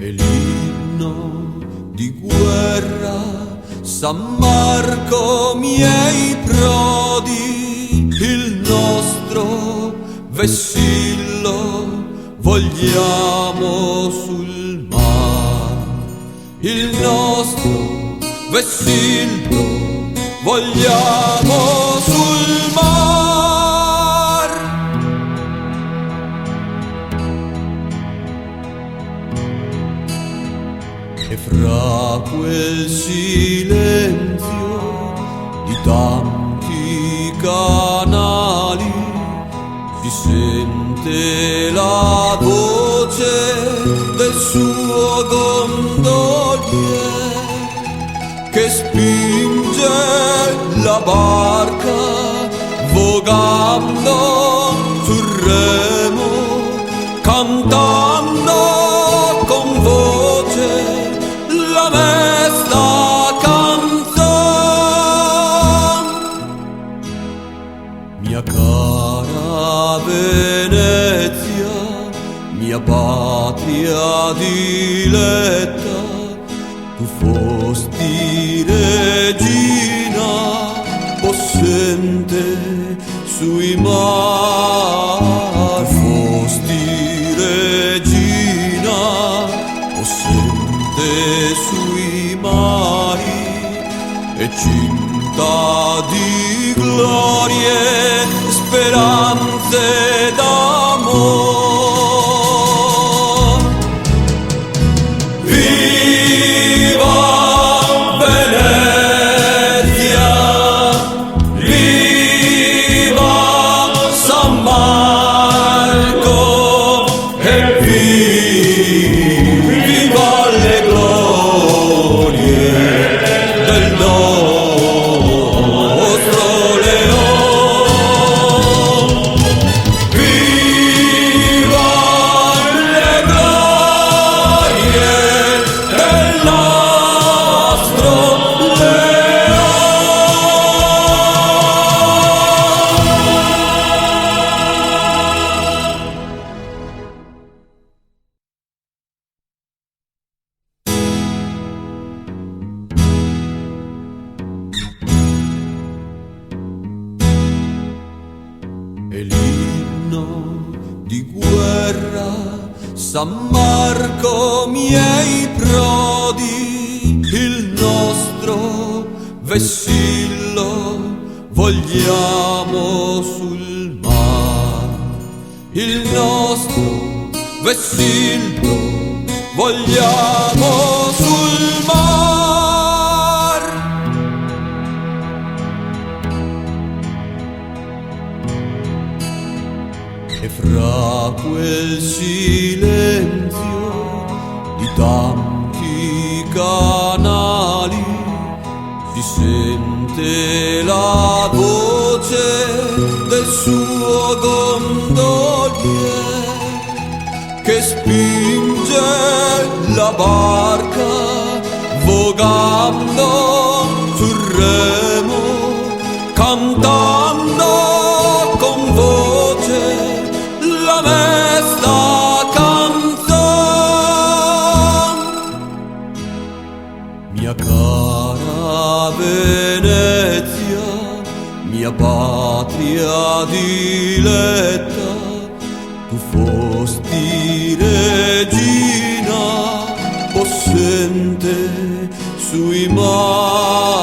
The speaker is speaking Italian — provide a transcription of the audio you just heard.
E l'inno di guerra, San Marco miei prodi, il nostro vessillo vogliamo sul mar. Il nostro vessillo vogliamo sul mar. E fra quel silenzio di tanti canali si sente la voce del suo gondolier che spinge la barca vogando sul remo, cantando con voce la mesta canzone. Mia cara Venezia, mia patria diletta, tu fosti regina possente sui mar, fosti regina possente sui mari e cinta di glorie, speranze d'amore. E l'inno di guerra, San Marco miei prodi, il nostro vessillo vogliamo sul mar. Il nostro vessillo vogliamo sul mar. E fra quel silenzio di tanti canali si sente la voce del suo gondolier che spinge la barca vogando sul remo, cantando con voce la mesta canzone. Mia cara Venezia, mia patria diletta, tu fosti regina possente sui mari.